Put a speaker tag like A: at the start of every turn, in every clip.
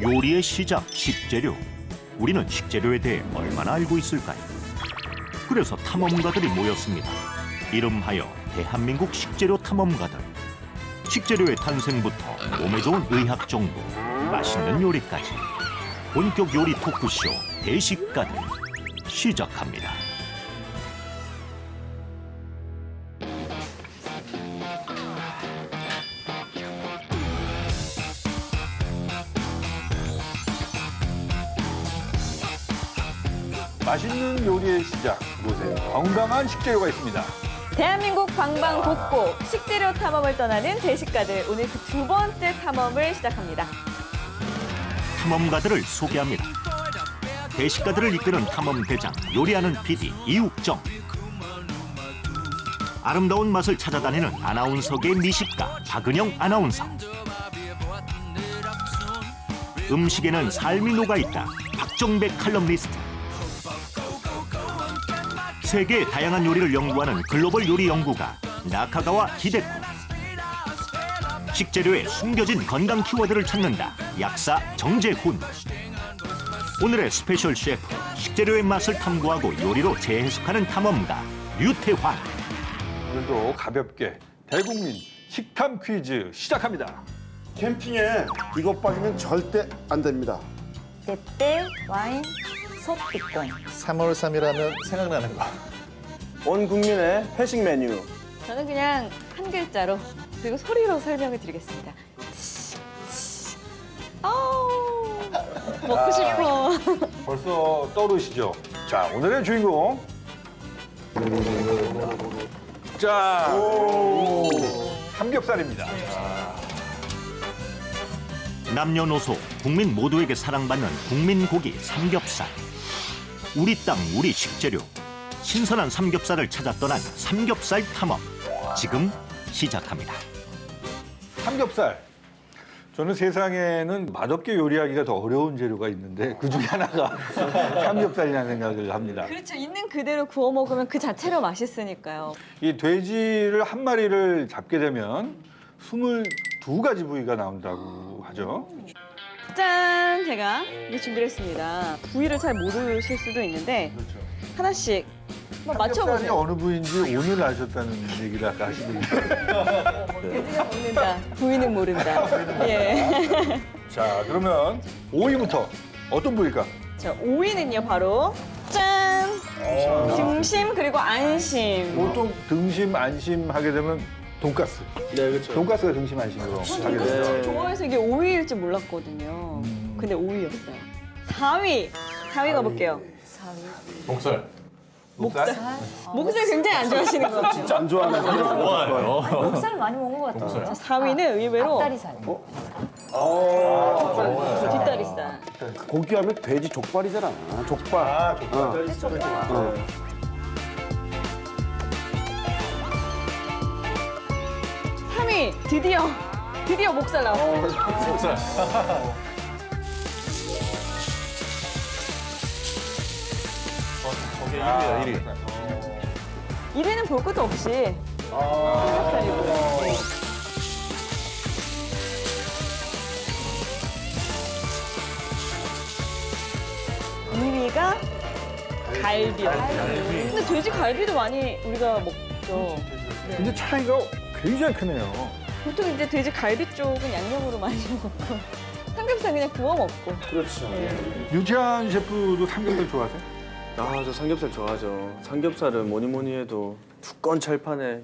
A: 요리의 시작, 식재료. 우리는 식재료에 대해 얼마나 알고 있을까요? 그래서 탐험가들이 모였습니다. 이름하여 대한민국 식재료 탐험가들. 식재료의 탄생부터 몸에 좋은 의학 정보, 맛있는 요리까지. 본격 요리 토크쇼 대식가들 시작합니다.
B: 맛있는 요리의 시작, 그곳에 건강한 식재료가 있습니다.
C: 대한민국 방방곡곡 식재료 탐험을 떠나는 대식가들. 오늘 그 두 번째 탐험을 시작합니다.
A: 탐험가들을 소개합니다. 대식가들을 이끄는 탐험 대장, 요리하는 PD 이욱정. 아름다운 맛을 찾아다니는 아나운서계의 미식가 박은영 아나운서. 음식에는 삶이 녹아있다 박정백 칼럼니스트. 세계의 다양한 요리를 연구하는 글로벌 요리 연구가 나카가와 히데코. 식재료에 숨겨진 건강 키워드를 찾는다 약사 정재훈. 오늘의 스페셜 셰프, 식재료의 맛을 탐구하고 요리로 재해석하는 탐험가 류태환.
B: 오늘도 가볍게 대국민 식탐 퀴즈 시작합니다.
D: 캠핑에 이것 빠지면 절대 안 됩니다.
C: 때때 와인 소뚜껑.
E: 3월 3일 하면 생각나는 거.
D: 온 국민의 회식 메뉴.
C: 저는 그냥 한 글자로 그리고 소리로 설명을 드리겠습니다. 아우 먹고 싶어.
B: 벌써 떠오르시죠? 자, 오늘의 주인공. 자, 삼겹살입니다.
A: 남녀노소 국민 모두에게 사랑받는 국민고기 삼겹살. 우리 땅 우리 식재료. 신선한 삼겹살을 찾아 떠난 삼겹살 탐험. 지금 시작합니다.
B: 삼겹살. 저는 세상에는 맛없게 요리하기가 더 어려운 재료가 있는데 그 중에 하나가 삼겹살이라는 생각을 합니다.
C: 그렇죠. 있는 그대로 구워 먹으면 그 자체로 맛있으니까요.
B: 이 돼지를 한 마리를 잡게 되면 22가지 부위가 나온다고 하죠.
C: 짠! 제가 이게 준비를 했습니다. 부위를 잘 모르실 수도 있는데 하나씩 한번
B: 삼겹살이
C: 맞춰보세요.
B: 어느 부위인지 오늘 아셨다는 얘기를 아까 하시더니.
C: 돼지가 먹는다. 부위는 모른다. 예.
B: 자, 그러면 오이부터 어떤 부위일까?
C: 자, 오이는요 바로 짠! 등심 그리고 안심.
B: 보통 등심, 안심 하게 되면 돈가스.
D: 네, 그렇죠.
B: 돈가스가 등심, 안심으로 하게
C: 돈가스
B: 되죠.
C: 참 좋아해서 이게 오이일 줄 몰랐거든요. 근데 오이였어요. 4위. 4위 가볼게요.
E: 목살.
B: 목살?
C: 목살 굉장히 안 좋아하시는 것 같아요.
D: 안 좋아하는 거.
E: 좋아요.
F: 목살 많이 먹는 것 같아요.
C: 자, 4위는 의외로
F: 앞다리살.
C: 뒷다리살.
D: 고기 하면 돼지 족발이잖아. 족발. 족발.
C: 3위 드디어 목살 나왔어요.
E: 목살. 저게 1위야, 1위.
C: 1위는 볼 것도 없이 삼겹살이고요. 네. (2위가) 갈비. 근데 돼지 갈비도 많이 우리가 먹죠.
B: 근데 차이가 굉장히 크네요.
C: 보통 이제 돼지 갈비 쪽은 양념으로 많이 먹고 삼겹살 그냥 구워 먹고.
D: 그렇죠.
B: 유지한 셰프도 삼겹살 좋아하세요?
G: 아, 저 삼겹살 좋아하죠. 삼겹살은 뭐니 뭐니 해도 두꺼운 철판에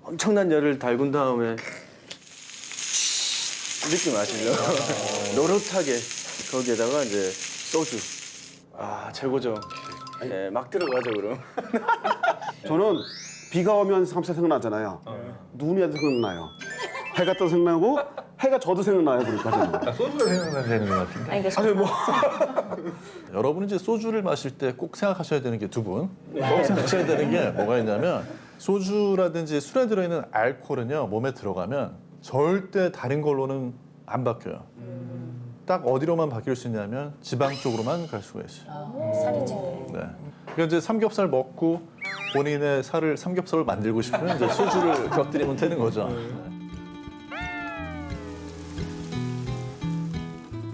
G: 엄청난 열을 달군 다음에 느낌 아시죠? 노릇하게 거기에다가 이제 소주. 아, 최고죠. 네, 막 들어가죠, 그럼.
D: 저는 비가 오면 삼겹살 생각나잖아요. 눈이 와도 생각나요. 해가 떠도 생각나고 해가 져도 생각나요. 그러니까 저는.
B: 소주가 생각나는 것 같은데.
C: 아니, 그러니까
D: 아니 뭐
E: 여러분은 이제 소주를 마실 때 꼭 생각하셔야 되는 게 두 분. 꼭 생각하셔야 되는 게 뭐가 있냐면 소주라든지 술에 들어있는 알코올은요 몸에 들어가면 절대 다른 걸로는 안 바뀌어요. 딱 어디로만 바뀔 수 있냐면 지방 쪽으로만 갈 수가 있어요.
F: 살이 찌네.
E: 네. 그러니까 이제 삼겹살 먹고 본인의 살을 삼겹살로 만들고 싶으면 이제 소주를 곁들이면 되는 거죠.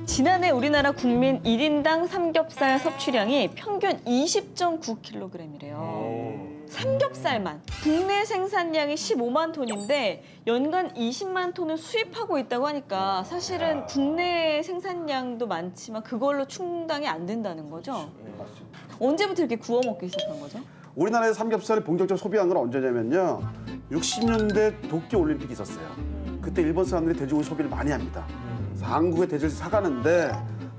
C: 지난해 우리나라 국민 1인당 삼겹살 섭취량이 평균 20.9kg이래요. 삼겹살만 국내 생산량이 15만 톤인데 연간 20만 톤을 수입하고 있다고 하니까 사실은 국내 생산량도 많지만 그걸로 충당이 안 된다는 거죠. 언제부터 이렇게 구워 먹기 시작한 거죠?
D: 우리나라에서 삼겹살을 본격적으로 소비한 건 언제냐면요. 60년대 도쿄 올림픽이 있었어요. 그때 일본 사람들이 돼지고기 소비를 많이 합니다. 그래서 한국에 돼지를 사가는데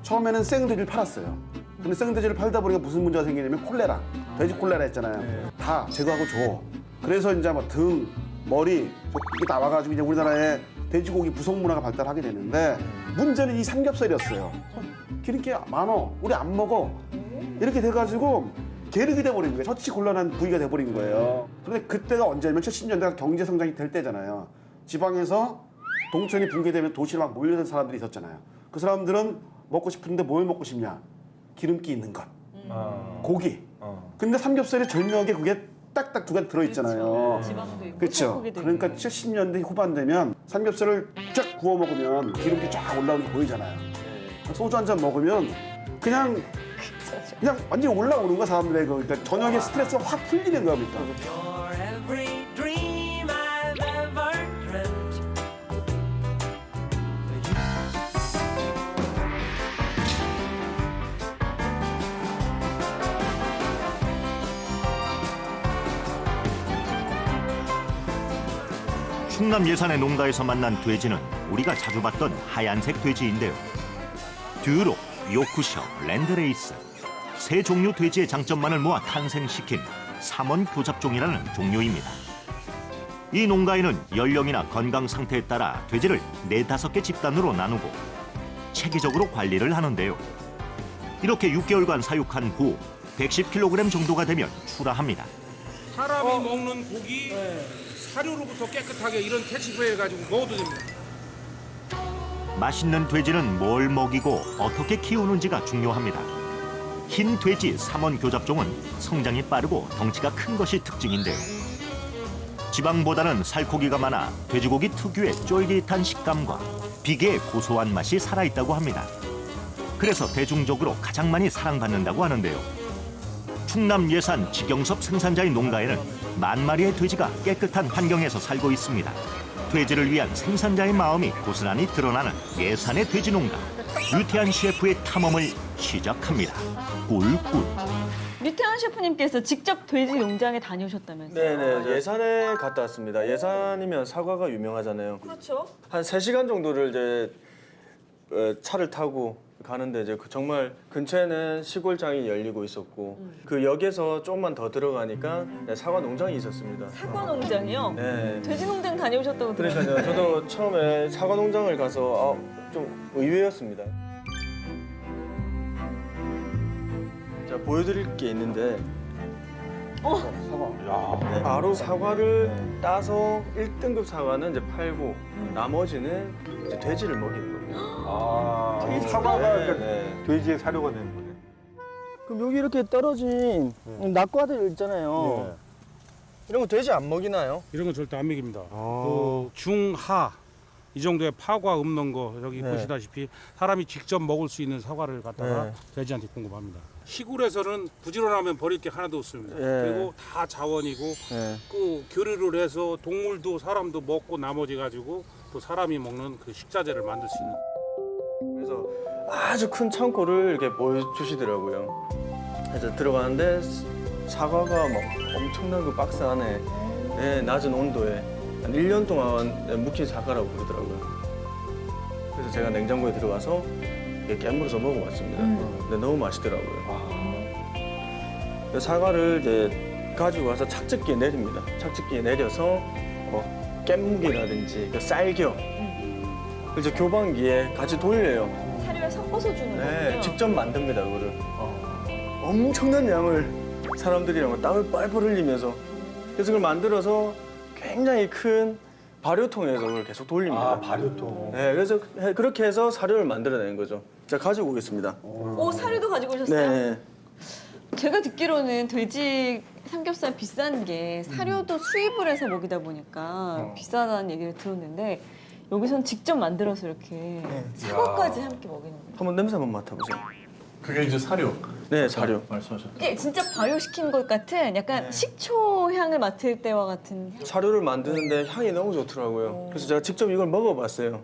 D: 처음에는 생돼지를 팔았어요. 근데 생돼지를 팔다 보니까 무슨 문제가 생기냐면 콜레라, 돼지 콜레라 했잖아요. 다 제거하고 줘. 그래서 이제 뭐 등, 머리 이게 나와가지고 이제 우리나라에 돼지고기 부속 문화가 발달하게 되는데 문제는 이 삼겹살이었어요. 기름기 많어, 우리 안 먹어. 이렇게 돼가지고 계륵이 돼버린 거예요. 처치 곤란한 부위가 돼버린 거예요. 그런데 그때가 언제냐면 70년대가 경제 성장이 될 때잖아요. 지방에서 동천이 붕괴되면 도시로 막 몰려든 사람들이 있었잖아요. 그 사람들은 먹고 싶은데 뭘 먹고 싶냐? 기름기 있는 것, 고기. 근데 삼겹살이 절묘하게 그게 딱딱 두 가지 들어있잖아요.
C: 지방도 있고
D: 그렇죠.
C: 살코기도
D: 그러니까
C: 있고.
D: 70년대 후반 되면 삼겹살을 쫙 구워 먹으면 기름기 쫙 올라오는 게 보이잖아요. 소주 한 잔 먹으면 그냥 완전히 올라오는 거야 사람들의 그 그러니까 저녁에 스트레스가 확 풀리는 겁니다.
F: Every dream I've ever dreamt.
A: 충남 예산의 농가에서 만난 돼지는 우리가 자주 봤던 하얀색 돼지인데요. 듀로, 요쿠셔, 랜드레이스 세 종류 돼지의 장점만을 모아 탄생시킨 삼원 교잡종이라는 종류입니다. 이 농가에는 연령이나 건강 상태에 따라 돼지를 4-5개 집단으로 나누고 체계적으로 관리를 하는데요. 이렇게 6개월간 사육한 후 110kg 정도가 되면 출하합니다.
H: 사람이 먹는 고기 사료로부터 깨끗하게 이런 캐치프해가지고 먹어도 됩니다.
A: 맛있는 돼지는 뭘 먹이고 어떻게 키우는지가 중요합니다. 흰 돼지 삼원 교잡종은 성장이 빠르고 덩치가 큰 것이 특징인데요. 지방보다는 살코기가 많아 돼지고기 특유의 쫄깃한 식감과 비계의 고소한 맛이 살아있다고 합니다. 그래서 대중적으로 가장 많이 사랑받는다고 하는데요. 충남 예산 직영섭 생산자의 농가에는 10,000마리의 돼지가 깨끗한 환경에서 살고 있습니다. 돼지를 위한 생산자의 마음이 고스란히 드러나는 예산의 돼지 농가. 유태한 셰프의 탐험을 시작합니다. 꿀꿀.
C: 류태환 셰프님께서 직접 돼지 농장에 다녀오셨다면서요?
G: 네네, 예산에 갔다 왔습니다. 예산이면 사과가 유명하잖아요.
C: 그렇죠.
G: 한 3시간 정도를 이제 차를 타고 가는데 이제 정말 근처에는 시골장이 열리고 있었고 그 역에서 조금만 더 들어가니까 사과 농장이 있었습니다.
C: 사과 농장이요?
G: 네.
C: 돼지 농장 다녀오셨다고 들었어요.
G: 그러니까요. 저도 처음에 사과 농장을 가서 좀 의외였습니다. 자, 보여드릴 게 있는데 네, 바로 사과를 따서 1등급 사과는 이제 팔고 나머지는 이제 돼지를 먹이는 겁니다.
B: 이 사과가
G: 네,
B: 그러니까
G: 네.
B: 돼지의 사료가 되는 거네.
G: 그럼 여기 이렇게 떨어진 낙과들 있잖아요. 이런 거 돼지 안 먹이나요?
H: 이런 건 절대 안 먹입니다. 그 중하 이 정도의 파과 없는 거 여기
G: 네.
H: 보시다시피 사람이 직접 먹을 수 있는 사과를 갖다가
G: 네.
H: 돼지한테 공급합니다. 시골에서는 부지런하면 버릴 게 하나도 없습니다.
G: 네.
H: 그리고 다 자원이고
G: 네.
H: 그 교류를 해서 동물도 사람도 먹고 나머지 가지고 또 사람이 먹는 그 식자재를 만들 수 있는.
G: 그래서 아주 큰 창고를 이렇게 보여주시더라고요. 그래서 들어가는데 사과가 막 엄청난 그 박스 안에 낮은 온도에 한 1년 동안 묵힌 사과라고 그러더라고요. 그래서 제가 냉장고에 들어가서 깨물어서 먹어봤습니다. 근데 너무 맛있더라고요. 사과를 이제 가지고 와서 착즙기에 내립니다. 착즙기에 내려서 깻묵이라든지 쌀겨 이제 교반기에 같이 돌려요.
C: 사료에 섞어서 주는
G: 네,
C: 거군요.
G: 직접 만듭니다, 그거를. 엄청난 양을 사람들이랑 땀을 뻘뻘 흘리면서 그래서 그걸 만들어서 굉장히 큰 발효통에서 그걸 계속 돌립니다.
B: 발효통.
G: 네, 그래서 그렇게 해서 사료를 만들어내는 거죠. 제가 가지고 오겠습니다.
C: 오, 사료도 가지고 오셨어요?
G: 네.
C: 제가 듣기로는 돼지 삼겹살 비싼 게 사료도 수입을 해서 먹이다 보니까 비싸다는 얘기를 들었는데 여기서는 직접 만들어서 이렇게 사과까지 함께 먹이는 거예요.
G: 한번 냄새 한번 맡아보세요.
E: 그게 이제 사료.
G: 네, 사료.
E: 말씀하셨죠.
C: 이게 진짜 발효시킨 것 같은 약간 식초 향을 맡을 때와 같은.
G: 사료를 만드는데 향이 너무 좋더라고요. 그래서 제가 직접 이걸 먹어봤어요.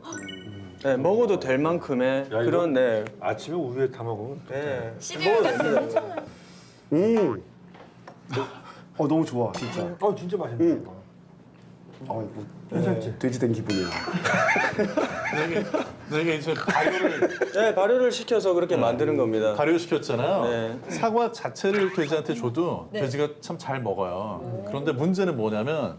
G: 네, 먹어도 될 만큼의
B: 야,
G: 그런 네.
B: 아침에 우유에 타 먹으면
G: 네.
D: 너무 좋아 진짜.
B: 진짜 맛있네.
D: 뭐, 돼지 된 기분이야.
E: 내가 이제 발효를
G: 네, 발효를 시켜서 그렇게 만드는 겁니다.
E: 발효시켰잖아요.
G: 네.
E: 사과 자체를 돼지한테 줘도
C: 네.
E: 돼지가 참 잘 먹어요. 그런데 문제는 뭐냐면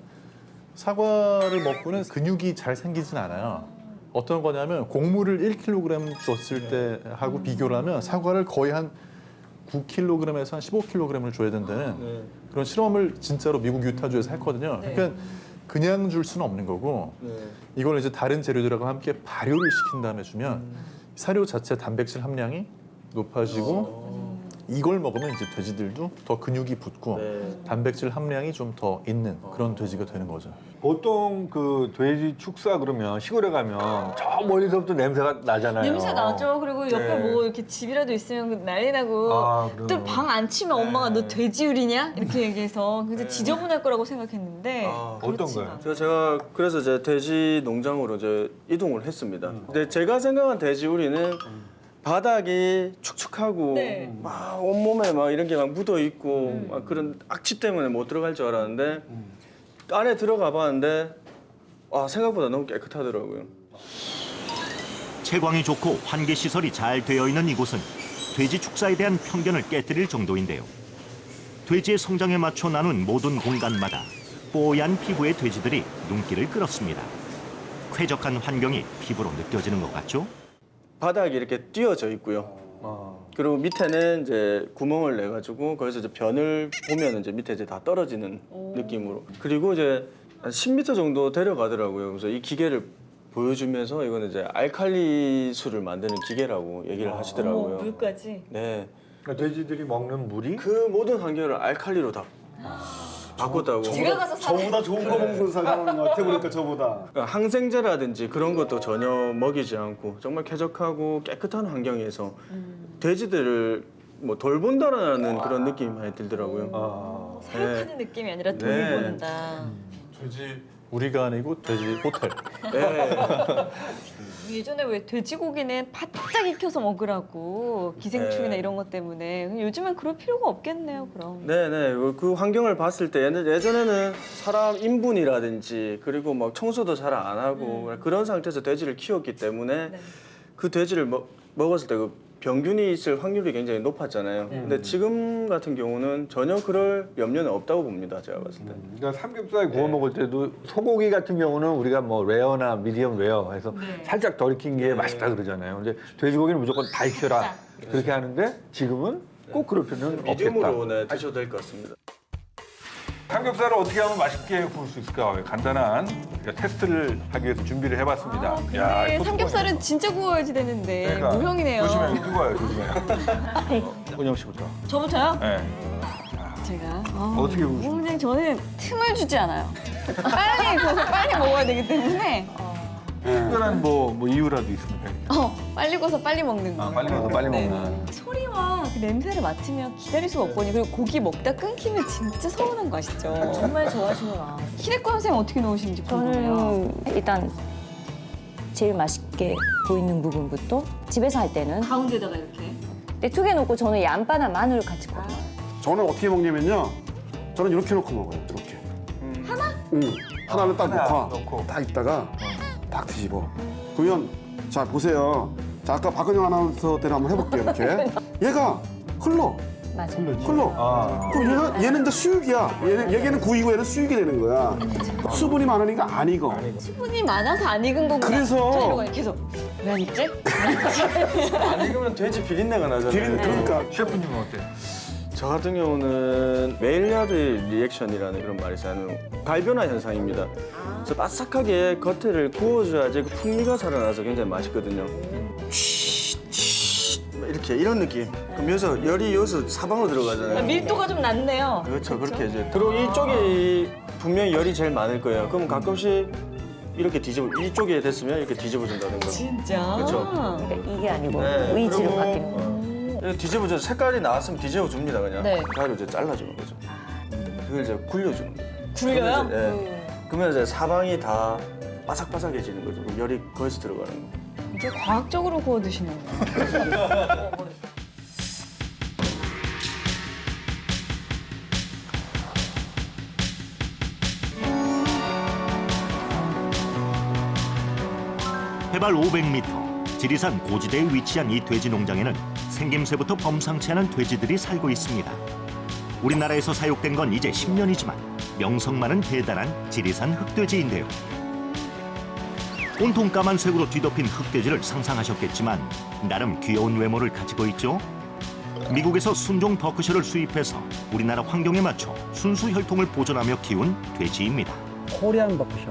E: 사과를 먹고는 근육이 잘 생기진 않아요. 어떤 거냐면 곡물을 1kg 줬을 때 하고 비교를 하면 사과를 거의 한 9kg에서 한 15kg을 줘야 된다는
G: 네.
E: 그런 실험을 진짜로 미국 유타주에서 했거든요. 그러니까 그냥 줄 수는 없는 거고
G: 네.
E: 이걸 이제 다른 재료들하고 함께 발효를 시킨 다음에 주면 사료 자체 단백질 함량이 높아지고 이걸 먹으면 이제 돼지들도 더 근육이 붙고
G: 네.
E: 단백질 함량이 좀 더 있는 그런 돼지가 되는 거죠.
B: 보통 그 돼지 축사 그러면 시골에 가면 저 멀리서부터 냄새가 나잖아요.
C: 냄새 나죠. 그리고 옆에
B: 네.
C: 뭐 이렇게 집이라도 있으면 난리 나고
B: 그럼.
C: 또 방 안 치면 엄마가 너 돼지우리냐 이렇게 얘기해서 굉장히 지저분할 거라고 생각했는데
B: 어떤
C: 그렇지가
B: 거예요?
C: 않아요.
G: 제가 그래서 이제 돼지 농장으로 이제 이동을 했습니다. 근데 제가 생각한 돼지우리는 바닥이 축축하고
C: 네.
G: 막 온몸에 막 이런 게 막 묻어 있고 막 그런 악취 때문에 못 들어갈 줄 알았는데 안에 들어가 봤는데 생각보다 너무 깨끗하더라고요.
A: 채광이 좋고 환기 시설이 잘 되어 있는 이곳은 돼지 축사에 대한 편견을 깨뜨릴 정도인데요. 돼지의 성장에 맞춰 나눈 모든 공간마다 뽀얀 피부의 돼지들이 눈길을 끌었습니다. 쾌적한 환경이 피부로 느껴지는 것 같죠?
G: 바닥이 이렇게 띄어져 있고요. 그리고 밑에는 이제 구멍을 내 가지고 거기서 이제 변을 보면 이제 밑에 이제 다 떨어지는 느낌으로. 그리고 이제 한 10m 정도 데려가더라고요. 그래서 이 기계를 보여주면서 이거는 이제 알칼리 수를 만드는 기계라고 얘기를 하시더라고요.
C: 물까지.
G: 네.
B: 그러니까 돼지들이 먹는 물이
G: 그 모든 환경을 알칼리로 다 바꿨다고.
C: 제가 가서
D: 저보다 좋은 거 먹는 사람인 것 같아 보니까 저보다.
G: 그러니까 항생제라든지 그런 것도 전혀 먹이지 않고 정말 쾌적하고 깨끗한 환경에서 돼지들을 뭐 돌본다라는 그런 느낌이 많이 들더라고요.
C: 사육하는 느낌이 아니라
G: 네.
C: 돌본다.
E: 돼지 우리가 아니고 돼지 호텔.
G: 네.
C: 예전에 왜 돼지고기는 바짝 익혀서 먹으라고 기생충이나
G: 네.
C: 이런 것 때문에 요즘엔 그럴 필요가 없겠네요. 그럼.
G: 네네 그 환경을 봤을 때 예전에는 사람 인분이라든지 그리고 막 청소도 잘 안 하고 그런 상태에서 돼지를 키웠기 때문에
C: 네.
G: 그 돼지를 먹었을 때 그 병균이 있을 확률이 굉장히 높았잖아요. 근데 지금 같은 경우는 전혀 그럴 염려는 없다고 봅니다. 제가 봤을 때.
B: 그러니까 삼겹살 구워 먹을 때도 소고기 같은 경우는 우리가 뭐 레어나 미디엄 레어 해서 살짝 덜 익힌 게 맛있다 그러잖아요. 근데 돼지고기는 무조건 다 익혀라 그렇게 하는데 지금은 꼭 그럴 필요는 없겠다.
G: 미디움으로 네, 드셔도 될 것 같습니다.
B: 삼겹살을 어떻게 하면 맛있게 구울 수 있을까 간단한 테스트를 하기 위해서 준비를 해봤습니다.
C: 근데
B: 이거
C: 삼겹살은 진짜 구워야지 되는데
B: 그러니까
C: 무형이네요.
B: 조심해, 누가요, 조심해. 은영 씨부터.
C: 저부터요?
B: 네.
C: 제가
B: 어떻게 구우시나요?
C: 그냥 저는 틈을 주지 않아요. 빨리 구워서 빨리 먹어야 되기 때문에
B: 특별한 뭐 이유라도 있습니까?
C: 빨리 구워서 빨리 먹는 거.
B: 빨리 먹어, 빨리
C: 네.
B: 먹는.
C: 소리와 그 냄새를 맡으면 기다릴 수가 없거든요. 그리고 고기 먹다 끊기면 진짜 서운한 거 아시죠?
I: 정말 좋아하시구나.
C: 희대권 선생님 어떻게 넣으시는지 궁금해요.
I: 저는 일단 제일 맛있게 보이는 부분부터 집에서 할 때는
C: 가운데다가 이렇게.
I: 근데 두 개 넣고 저는 양파나 마늘을 같이 구워요.
D: 저는 어떻게 먹냐면요. 저는 이렇게 놓고 먹어요. 이렇게. 하나? 응. 하나를 딱 놓고 딱 있다가 딱 뒤집어. 그러면 자 보세요. 자 아까 박은영 아나운서 때는 한번 해볼게요. 이렇게. 얘가 흘러.
I: 맞아.
D: 흘러. 그럼 얘는 이제 수육이야. 얘는 구이고 얘는 수육이 되는 거야. 수분이 많으니까 안 익어.
C: 수분이 많아서 안 익은 거구나.
D: 그래서-
C: 자, 이러고 계속 왜 안 익지?
G: 안 익으면 돼지 비린내가 나잖아요.
D: 그러니까
B: 셰프님은 어때?
G: 저 같은 경우는 메일야드 리액션이라는 그런 말이 있어요. 갈변화 현상입니다. 그래서 바삭하게 겉을 구워줘야지 그 풍미가 살아나서 굉장히 맛있거든요. 이렇게 이런 느낌. 그럼 열이 사방으로 들어가잖아요.
C: 밀도가 좀 낮네요.
G: 그렇죠, 그렇게 이제. 그리고 이쪽이 분명히 열이 제일 많을 거예요. 그럼 가끔씩 이렇게 이쪽에 됐으면 이렇게 뒤집어준다는 거.
C: 진짜?
G: 그렇죠.
I: 그러니까 이게 아니고
G: 네,
I: 위치로
G: 그리고
I: 바뀌는 거.
G: 이렇게 뒤집어줘 색깔이 나왔으면 뒤집어줍니다 그냥.
C: 네.
G: 가위로 이제 잘라주는 거죠. 그걸 이제 굴려주는 거예요.
C: 굴려요?
G: 그러면 이제 사방이 다 바삭바삭해지는 거죠. 그럼 열이 거기서 들어가는 거.
C: 이제 과학적으로 구워 드시는 거예요.
A: 해발 500m, 지리산 고지대에 위치한 이 돼지 농장에는 생김새부터 범상치 않은 돼지들이 살고 있습니다. 우리나라에서 사육된 건 이제 10년이지만 명성만은 대단한 지리산 흑돼지인데요. 온통 까만색으로 뒤덮인 흑돼지를 상상하셨겠지만 나름 귀여운 외모를 가지고 있죠. 미국에서 순종 버크셔를 수입해서 우리나라 환경에 맞춰 순수 혈통을 보존하며 키운 돼지입니다.
J: 코리안 버크셔.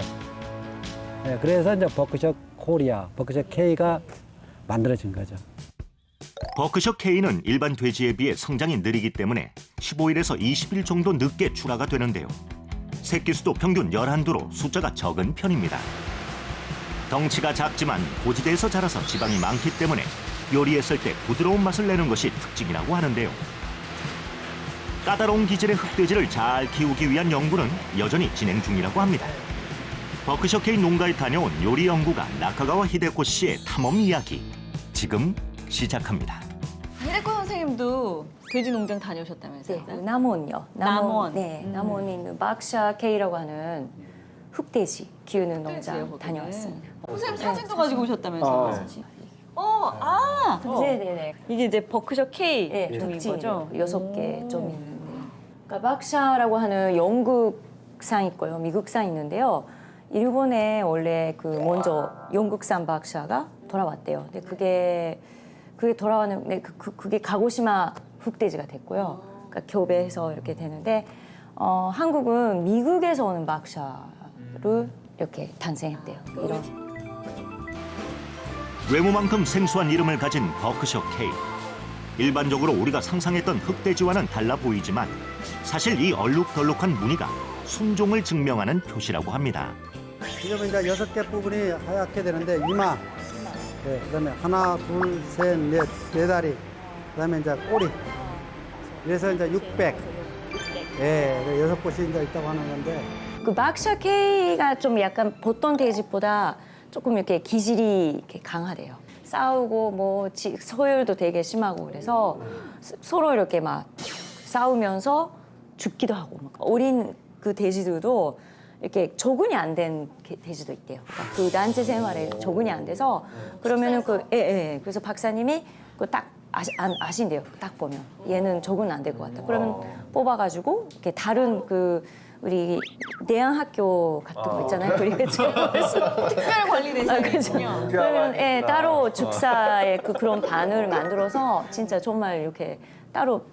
J: 네, 그래서 이제 버크셔 코리아, 버크셔 K가 만들어진 거죠.
A: 버크셔 K는 일반 돼지에 비해 성장이 느리기 때문에 15일에서 20일 정도 늦게 출하가 되는데요. 새끼 수도 평균 11두로 숫자가 적은 편입니다. 덩치가 작지만 고지대에서 자라서 지방이 많기 때문에 요리했을 때 부드러운 맛을 내는 것이 특징이라고 하는데요. 까다로운 기질의 흑돼지를 잘 키우기 위한 연구는 여전히 진행 중이라고 합니다. 버크셔 K 농가에 다녀온 요리 연구가 나카가와 히데코 씨의 탐험 이야기 지금 시작합니다.
C: 히데코 선생님도 돼지 농장 다녀오셨다면서요?
I: 네, 그 남원요.
C: 남원.
I: 네, 남원에 있는 박샤 K라고 하는 흑돼지 키우는 농장
C: 흑돼지예요, 거기는?
I: 다녀왔습니다.
C: 선생님 사진도 가지고 오셨다면서요?
I: 네네네.
C: 이게 이제 버크셔 K
I: 네,
C: 종인 거죠?
I: 6개 좀 있는데. 그러니까 박샤라고 하는 영국산 있고요, 미국산 있는데요. 일본에 원래 그 먼저 영국산 박샤가 돌아왔대요. 근데 그게 돌아왔는데 그게 가고시마 흑돼지가 됐고요. 그러니까 교배해서 이렇게 되는데 한국은 미국에서 오는 박샤를 이렇게 탄생했대요. 이런.
A: 외모만큼 생소한 이름을 가진 버크셔 K. 일반적으로 우리가 상상했던 흑돼지와는 달라 보이지만 사실 이 얼룩덜룩한 무늬가 순종을 증명하는 표시라고 합니다.
J: 지금은 이제 6개 부분이 하얗게 되는데 이마, 네, 그다음에 하나, 둘, 셋, 넷, 네 다리, 그다음에 이제 꼬리. 그래서 이제 600. 예, 6곳이 이제 있다고 하는 건데.
I: 그 박샤 K가 좀 약간 보통 돼지보다 조금 이렇게 기질이 이렇게 강하대요. 싸우고 뭐 서열도 되게 심하고 그래서 서로 이렇게 막 싸우면서 죽기도 하고 막 어린 그 돼지들도 이렇게 적응이 안 된 돼지도 있대요. 그러니까 그 난제 생활에 적응이 안 돼서 그러면은 그래서 박사님이 그 딱 아신대요. 딱 보면 얘는 적응 안 될 것 같다. 그러면 뽑아가지고 이렇게 다른 그 우리 대안학교 같은 거 있잖아요. 우리가
C: 특별 관리대사군요.
I: 그러면 따로 축사에 그런 반을 만들어서 진짜 정말 이렇게 따로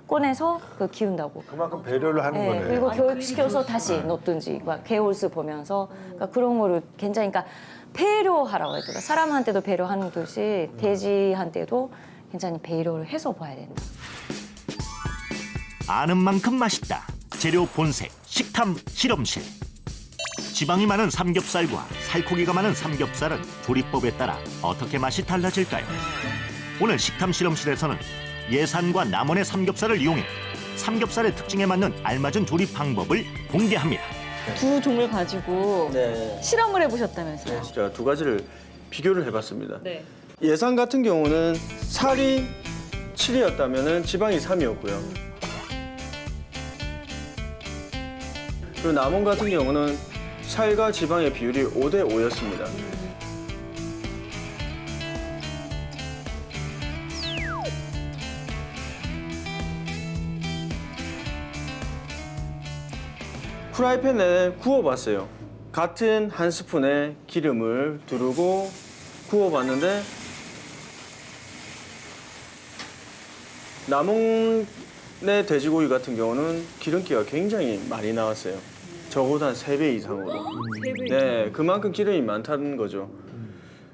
I: 꺼내서 그 키운다고.
B: 그만큼 배려를 하는 거네.
I: 그리고 교육시켜서 다시 넣든지 개월수 보면서 그러니까 그런 거를 굉장히 그러니까 배려하라고 해야 되나. 사람한테도 배려하는 듯이 돼지한테도 굉장히 배려를 해서 봐야 된다.
A: 아는 만큼 맛있다. 재료 본색, 식탐 실험실. 지방이 많은 삼겹살과 살코기가 많은 삼겹살은 조리법에 따라 어떻게 맛이 달라질까요? 오늘 식탐 실험실에서는 예산과 남원의 삼겹살을 이용해 삼겹살의 특징에 맞는 알맞은 조리 방법을 공개합니다.
C: 두 종을 가지고
G: 네.
C: 실험을 해보셨다면서요?
G: 제가 두 가지를 비교를 해봤습니다.
C: 네.
G: 예산 같은 경우는 살이 7이었다면 지방이 3이었고요. 그리고 남원 같은 경우는 살과 지방의 비율이 5대 5였습니다. 프라이팬에 구워봤어요. 같은 한 스푼에 기름을 두르고 구워봤는데 남원의 돼지고기 같은 경우는 기름기가 굉장히 많이 나왔어요. 적어도 한 3배 이상으로. 네, 그만큼 기름이 많다는 거죠.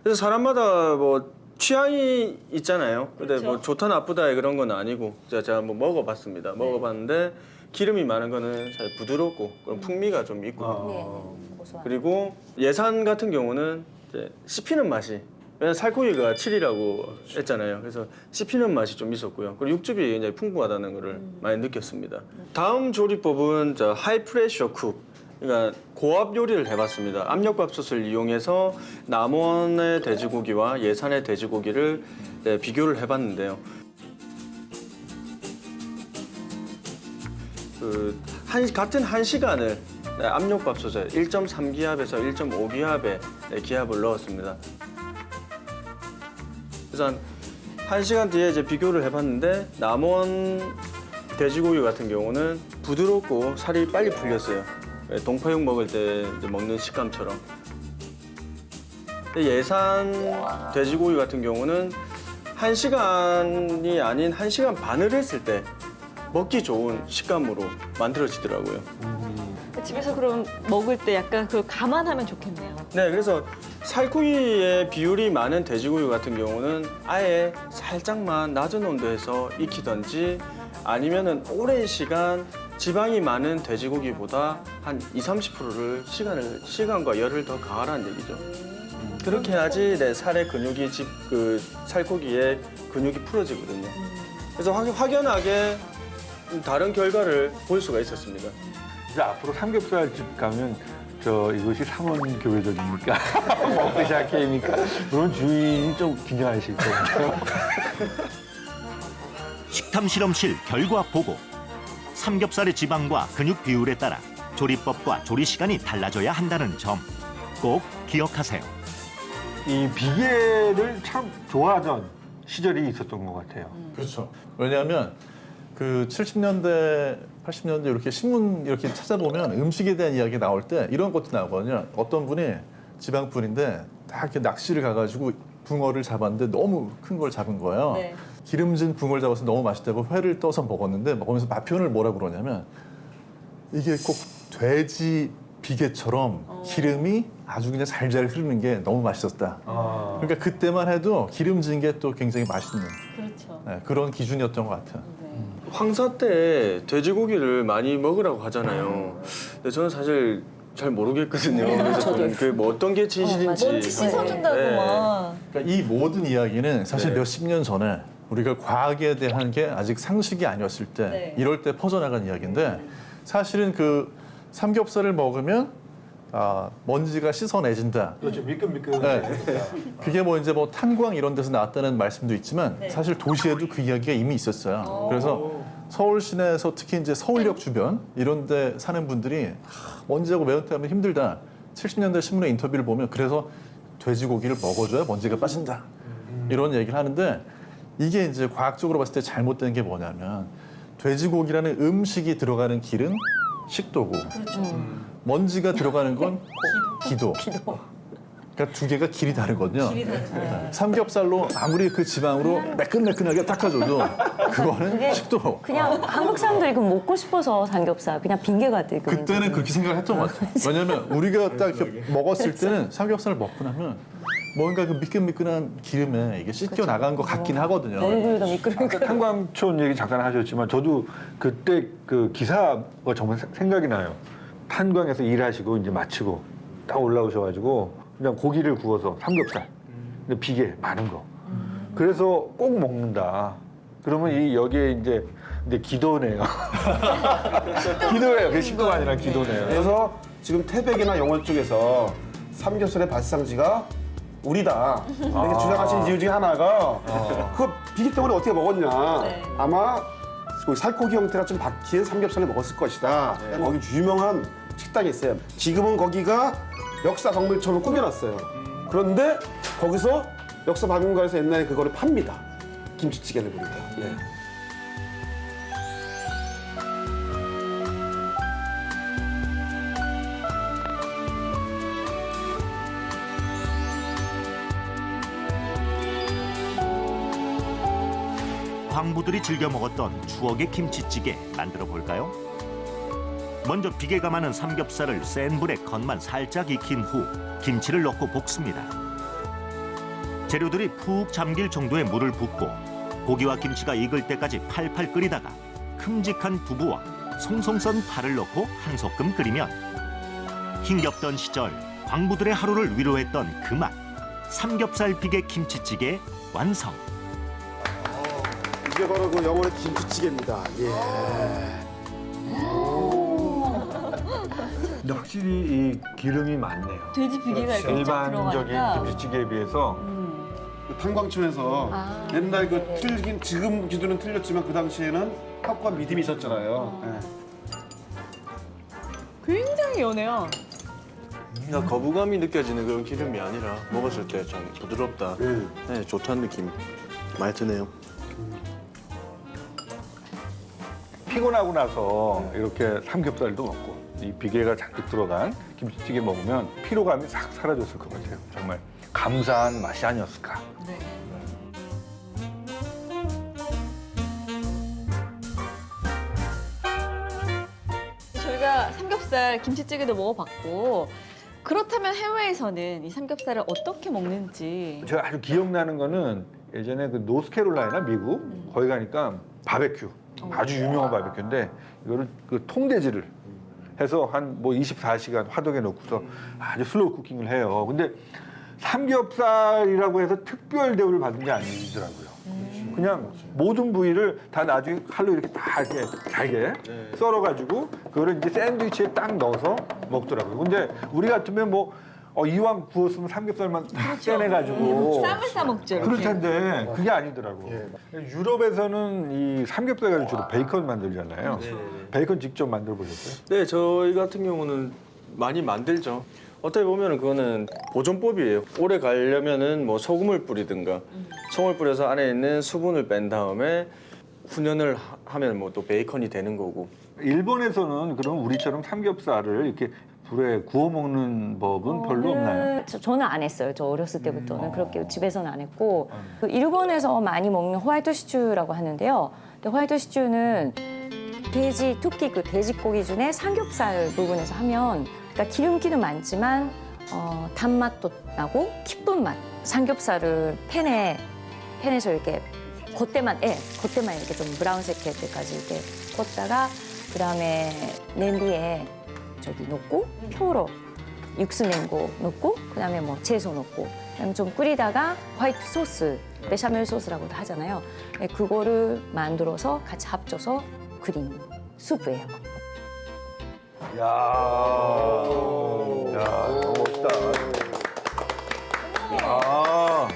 G: 그래서 사람마다 뭐 취향이 있잖아요. 근데
C: 그렇죠.
G: 뭐 좋다 나쁘다 그런 건 아니고 제가 한번 먹어봤습니다. 먹어봤는데 기름이 많은 거는 사실 부드럽고 그런 풍미가 좀 있고
I: 네. 고소한.
G: 그리고 예산 같은 경우는 이제 씹히는 맛이 왜냐면 살코기가 7이라고 했잖아요. 그래서 씹히는 맛이 좀 있었고요. 그리고 육즙이 굉장히 풍부하다는 거를 많이 느꼈습니다. 다음 조리법은 하이 프레셔 쿡. 그러니까 고압 요리를 해봤습니다. 압력밥솥을 이용해서 남원의 돼지고기와 예산의 돼지고기를 비교를 해봤는데요. 같은 1시간을 압력밥솥에 1.3기압에서 1.5기압의 기압을 넣었습니다. 그래서 한 1시간 뒤에 이제 비교를 해봤는데 남원 돼지고기 같은 경우는 부드럽고 살이 빨리 풀렸어요. 동파육 먹을 때 이제 먹는 식감처럼. 근데 예산 돼지고기 같은 경우는 1시간이 아닌 1시간 반을 했을 때 먹기 좋은 식감으로 만들어지더라고요.
C: 집에서 그럼 먹을 때 약간 그걸 감안하면 좋겠네요.
G: 네, 그래서 살코기의 비율이 많은 돼지고기 같은 경우는 아예 살짝만 낮은 온도에서 익히던지 아니면은 오랜 시간 지방이 많은 돼지고기보다 한 20-30%를 시간과 열을 더 가하라는 얘기죠. 그렇게 해야지 내 살의 근육이 살코기의 근육이 풀어지거든요. 그래서 확연하게 다른 결과를 볼 수가 있었습니다.
B: 이제 앞으로 삼겹살집 가면 이것이 삼원교회적입니까? 먹기 시작해입니까? 그런 주인이 좀 긴장하실 거예요.
A: 식탐 실험실 결과 보고. 삼겹살의 지방과 근육 비율에 따라 조리법과 조리 시간이 달라져야 한다는 점 꼭 기억하세요.
B: 이 비계를 참 좋아하던 시절이 있었던 것 같아요.
E: 그렇죠. 왜냐하면 그 70년대, 80년대 이렇게 신문 이렇게 찾아보면 음식에 대한 이야기 나올 때 이런 것도 나오거든요. 어떤 분이 지방분인데 다 이렇게 낚시를 가가지고 붕어를 잡았는데 너무 큰 걸 잡은 거예요.
C: 네.
E: 기름진 붕어를 잡아서 너무 맛있다고 회를 떠서 먹었는데 먹으면서 맛 표현을 뭐라 그러냐면 이게 꼭 돼지 비계처럼 기름이 아주 그냥 잘잘 흐르는 게 너무 맛있었다. 그러니까 그때만 해도 기름진 게 또 굉장히 맛있는
C: 그렇죠.
E: 그런 기준이었던 것 같아요.
G: 황사 때 돼지고기를 많이 먹으라고 하잖아요. 근데 저는 사실 잘 모르겠거든요. 그래서 뭐 어떤 게 진실인지.
C: 뭔지 씻어준다고
G: 네.
C: 막.
E: 그러니까 이 모든 이야기는 사실
G: 네.
E: 몇십 년 전에 우리가 과학에 대한 게 아직 상식이 아니었을 때
C: 네.
E: 이럴 때 퍼져나간 이야기인데 사실은 그 삼겹살을 먹으면 먼지가 씻어내진다.
B: 그렇죠. 미끈미끈.
E: 네. 그게 뭐 이제 뭐 탄광 이런 데서 나왔다는 말씀도 있지만
C: 네.
E: 사실 도시에도 그 이야기가 이미 있었어요. 그래서 서울 시내에서 특히 이제 서울역 주변 이런 데 사는 분들이 먼지하고 매운탕하면 힘들다. 70년대 신문의 인터뷰를 보면 그래서 돼지고기를 먹어줘야 먼지가 빠진다. 이런 얘기를 하는데 이게 이제 과학적으로 봤을 때 잘못된 게 뭐냐면 돼지고기라는 음식이 들어가는 길은 식도고 먼지가 들어가는 건 기도. 그러니까 두 개가 길이 다르거든요. 삼겹살로 아무리 그 지방으로 매끈매끈하게 닦아줘도 그거는 식도.
I: 그냥 한국 사람들이 그 먹고 싶어서 삼겹살 그냥 빈개 같아.
E: 그때는 그렇게 생각을 했던 것 같아요. 왜냐면 우리가 딱 이렇게 먹었을 때는 삼겹살을 먹고 나면 뭔가 그 미끈미끈한 기름에 이게 씻겨 나간 것 같긴 하거든요.
I: 얼굴도 미끄러워.
B: 탄광촌 얘기 잠깐 하셨지만 저도 그때 그 기사가 정말 생각이 나요. 탄광에서 일하시고 이제 마치고 딱 올라오셔가지고 그냥 고기를 구워서 삼겹살, 근데 비계 많은 거. 그래서 꼭 먹는다. 그러면 이 여기에 이제 기도네요. 기도예요. 그 식도가 아니라 기도네요.
D: 그래서 지금 태백이나 영월 쪽에서 삼겹살의 발상지가 우리다 이렇게 주장하신 이유 중에 하나가 그 비계 때문에 어떻게 먹었냐.
C: 네.
D: 아마 그 살코기 형태가 좀 박힌 삼겹살을 먹었을 것이다. 거기 유명한 식당이 있어요. 지금은 거기가 역사 박물처럼 꾸며놨어요. 그런데 거기서 역사 박물관에서 옛날에 그거를 팝니다. 김치찌개를 보니까. 예.
A: 광부들이 즐겨 먹었던 추억의 김치찌개 만들어 볼까요? 먼저 비계가 많은 삼겹살을 센 불에 겉만 살짝 익힌 후 김치를 넣고 볶습니다. 재료들이 푹 잠길 정도의 물을 붓고 고기와 김치가 익을 때까지 팔팔 끓이다가 큼직한 두부와 송송 썬 파를 넣고 한 소끔 끓이면 힘겹던 시절 광부들의 하루를 위로했던 그 맛. 삼겹살 비계 김치찌개 완성.
D: 이게 바로 그 영월의 김치찌개입니다. 예.
B: 근데 확실히 이 기름이 많네요.
C: 돼지 비계가 이렇게 쫙
B: 일반적인
C: 들어가니까.
B: 김치찌개에 비해서
D: 그 탄광촌에서
C: 아.
D: 옛날 그 틀긴 지금 기준은 틀렸지만 그 당시에는 팥과 믿음이 있었잖아요. 예.
C: 굉장히 연해요.
G: 그러니까 거부감이 느껴지는 그런 기름이 아니라 먹었을 때 좀 부드럽다. 네, 좋다는 느낌 많이 드네요.
B: 피곤하고 나서 이렇게 삼겹살도 먹고 이 비계가 잔뜩 들어간 김치찌개 먹으면 피로감이 싹 사라졌을 것 같아요. 정말 감사한 맛이 아니었을까.
C: 네. 저희가 삼겹살 김치찌개도 먹어봤고 그렇다면 해외에서는 이 삼겹살을 어떻게 먹는지.
B: 제가 아주 기억나는 거는 예전에 그 노스캐롤라이나 미국 거기 가니까 바베큐 아주 유명한 바베큐인데 이거를 그 통돼지를 해서 한 뭐 24시간 화덕에 놓고서 아주 슬로우 쿠킹을 해요. 근데 삼겹살이라고 해서 특별 대우를 받은 게 아니더라고요. 그냥 모든 부위를 다 나중에 칼로 이렇게 다 이렇게 잘게 썰어가지고 그거를 이제 샌드위치에 딱 넣어서 먹더라고요. 근데 우리 같으면 뭐 이왕 구웠으면 삼겹살만 딱 떼내가지고
C: 쌈을 싸 먹죠.
B: 그럴
C: 이렇게.
B: 텐데 그게 아니더라고. 유럽에서는 이 삼겹살 가지고 주로 베이컨 만들잖아요. 베이컨 직접 만들어 보셨어요?
G: 네, 저희 같은 경우는 많이 만들죠. 어떻게 보면 그거는 보존법이에요. 오래 가려면은 뭐 소금을 뿌리든가 소금을 뿌려서 안에 있는 수분을 뺀 다음에 훈연을 하면 뭐 또 베이컨이 되는 거고.
B: 일본에서는 그럼 우리처럼 삼겹살을 이렇게 불에 구워 먹는 법은 별로 없나요?
I: 저는 안 했어요. 저 어렸을 때부터는 그렇게 집에서는 안 했고 그 일본에서 많이 먹는 호화이트 시추라고 하는데요. 근데 호화이트 시추는 돼지 특히 그 돼지고기 중에 삼겹살 부분에서 하면 그러니까 기름기는 많지만 단맛도 나고 깊은 맛. 삼겹살을 팬에서 이렇게 겉에만 이렇게 좀 브라운색 될 때까지 이렇게 굽다가 그다음에 냄비에 저기 넣고 표로 육수 냉고 넣고 그다음에 뭐 채소 넣고 그다음에 좀 끓이다가 화이트 소스 베샤멜 소스라고도 하잖아요. 네, 그거를 만들어서 같이 합쳐서 그린 수프예요.
B: 야, 너무 멋있다. 아,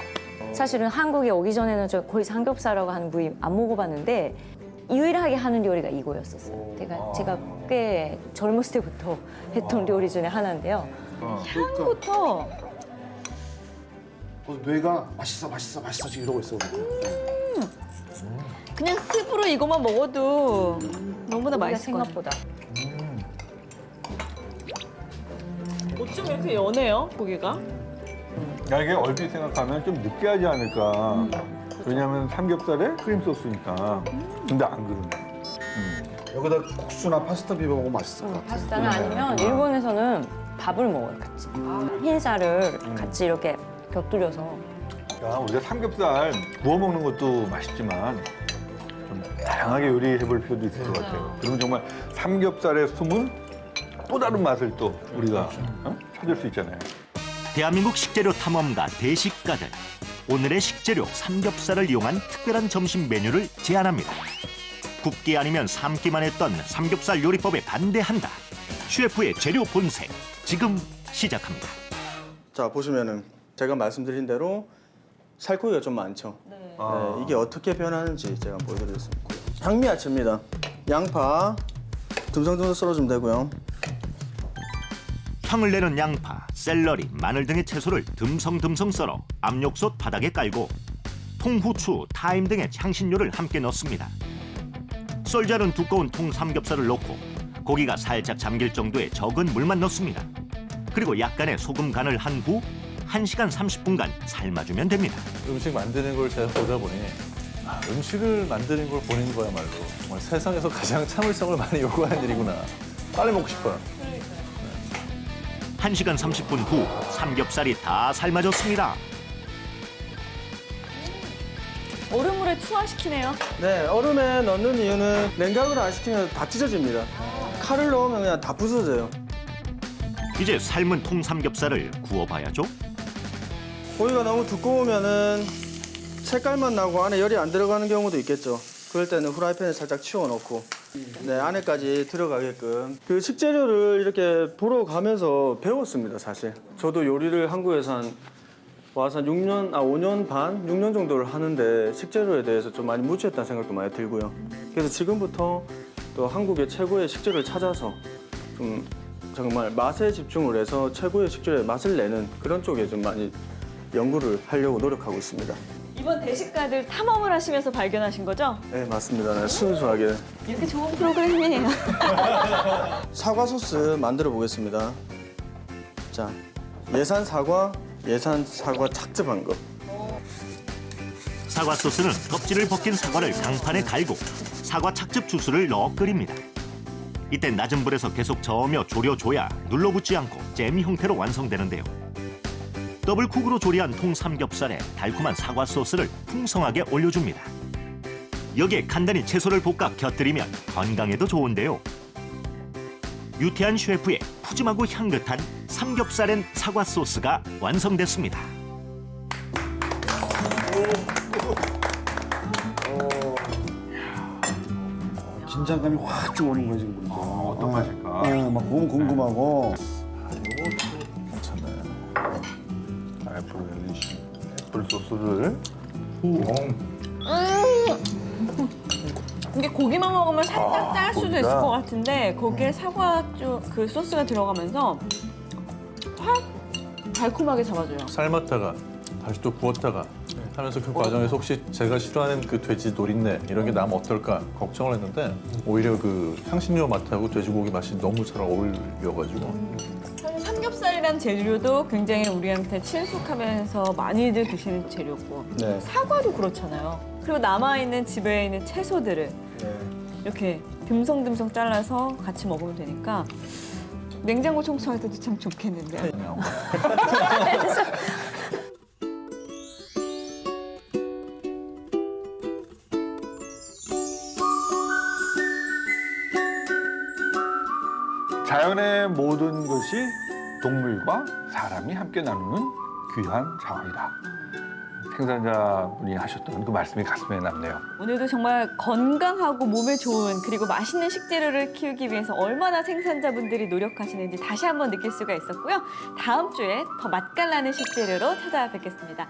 I: 사실은 한국에 오기 전에는 저 거의 삼겹살이라고 하는 부위 안 먹어봤는데 유일하게 하는 요리가 이거였었어요. 제가 꽤 젊었을 때부터 했던 요리 중에 하나인데요.
C: 향부터
D: 뇌가 맛있어 지금 이러고 있어.
C: 그냥 스프로 이것만 먹어도 너무나 맛있을 것 같아요.
I: 생각보다.
C: 어쩜 이렇게 연해요, 고기가?
B: 야, 이게 얼핏 생각하면 좀 느끼하지 않을까. 왜냐하면 삼겹살에 크림 소스니까. 근데 안 그러네.
D: 여기다 국수나 파스타 비벼 먹으면 맛있을 것 같아요.
I: 파스타는 아니면 일본에서는 밥을 먹어요, 같이. 흰살을 같이 이렇게 곁들여서.
B: 야, 우리가 삼겹살 구워 먹는 것도 맛있지만 좀 다양하게 요리해 볼 필요도 있을 것 같아요. 그러면 정말 삼겹살의 숨은 또 다른 맛을 또 우리가 찾을 수 있잖아요.
A: 대한민국 식재료 탐험가 대식가들. 오늘의 식재료 삼겹살을 이용한 특별한 점심 메뉴를 제안합니다. 굽기 아니면 삶기만 했던 삼겹살 요리법에 반대한다. 셰프의 재료 본색 지금 시작합니다.
G: 자, 보시면은 제가 말씀드린 대로 살코기가 좀 많죠. 네, 이게 어떻게 변하는지 제가 보여드리겠습니다. 향미야채입니다. 양파 듬성듬성 썰어주면 되고요.
A: 향을 내는 양파, 샐러리, 마늘 등의 채소를 듬성듬성 썰어 압력솥 바닥에 깔고 통후추, 타임 등의 향신료를 함께 넣습니다. 썰자른 두꺼운 통삼겹살을 넣고 고기가 살짝 잠길 정도의 적은 물만 넣습니다. 그리고 약간의 소금 간을 한 후 1시간 30분간 삶아주면 됩니다.
E: 음식 만드는 걸 제가 보다 보니 음식을 만드는 걸 보는 거야말로 정말 세상에서 가장 참을성을 많이 요구하는 일이구나. 빨리 먹고 싶어요.
A: 1시간 30분 후 삼겹살이 다 삶아졌습니다.
C: 얼음물에 투하시키네요.
G: 네, 얼음에 넣는 이유는 냉각을 안 시키면 다 찢어집니다. 칼을 넣으면 그냥 다 부서져요.
A: 이제 삶은 통삼겹살을 구워봐야죠.
G: 고기가 너무 두꺼우면은 색깔만 나고 안에 열이 안 들어가는 경우도 있겠죠. 그럴 때는 후라이팬에 살짝 치워놓고 네, 안에까지 들어가게끔 그 식재료를 이렇게 보러 가면서 배웠습니다. 사실 저도 요리를 한국에서 와서 한 5년 반, 6년 정도를 하는데 식재료에 대해서 좀 많이 무지했다는 생각도 많이 들고요. 그래서 지금부터 또 한국의 최고의 식재료를 찾아서 좀 정말 맛에 집중을 해서 최고의 식재료의 맛을 내는 그런 쪽에 좀 많이 연구를 하려고 노력하고 있습니다.
C: 이번 대식가들 탐험을 하시면서 발견하신 거죠?
G: 네, 맞습니다. 네, 순수하게.
C: 이렇게 좋은 프로그램이에요.
G: 사과 소스 만들어 보겠습니다. 자, 예산 사과 착즙한 거.
A: 사과 소스는 껍질을 벗긴 사과를 강판에 갈고 사과 착즙 주스를 넣어 끓입니다. 이때 낮은 불에서 계속 저으며 졸여줘야 눌러붙지 않고 잼 형태로 완성되는데요. 더블쿡으로 조리한 통삼겹살에 달콤한 사과 소스를 풍성하게 올려줍니다. 여기에 간단히 채소를 볶아 곁들이면 건강에도 좋은데요. 유태한 셰프의 푸짐하고 향긋한 삼겹살엔 사과 소스가 완성됐습니다.
D: 긴장감이 확 좀 오는 거예요, 지금.
B: 어떤 맛일까?
D: 네, 막 너무 궁금하고.
E: 괜찮네.
B: 애플 소스를
C: 이게 고기만 먹으면 살짝 짤 수도
B: 고기가.
C: 있을 것 같은데 거기에 사과 그 소스가 들어가면서 확 달콤하게 잡아줘요.
E: 삶았다가 다시 또 구웠다가 하면서 그 과정에서 혹시 제가 싫어하는 그 돼지 노린내 이런 게 나면 어떨까 걱정을 했는데 오히려 그 향신료 맛하고 돼지고기 맛이 너무 잘 어울려가지고
C: 사실 삼겹살이란 재료도 굉장히 우리한테 친숙하면서 많이들 드시는 재료고
G: 네.
C: 사과도 그렇잖아요. 그리고 남아있는 집에 있는 채소들을 이렇게 듬성듬성 잘라서 같이 먹으면 되니까 냉장고 청소할 때도 참 좋겠는데요.
B: 자연의 모든 것이 동물과 사람이 함께 나누는 귀한 자원이다. 생산자분이 하셨던 그 말씀이 가슴에 남네요.
C: 오늘도 정말 건강하고 몸에 좋은 그리고 맛있는 식재료를 키우기 위해서 얼마나 생산자분들이 노력하시는지 다시 한번 느낄 수가 있었고요. 다음 주에 더 맛깔나는 식재료로 찾아뵙겠습니다.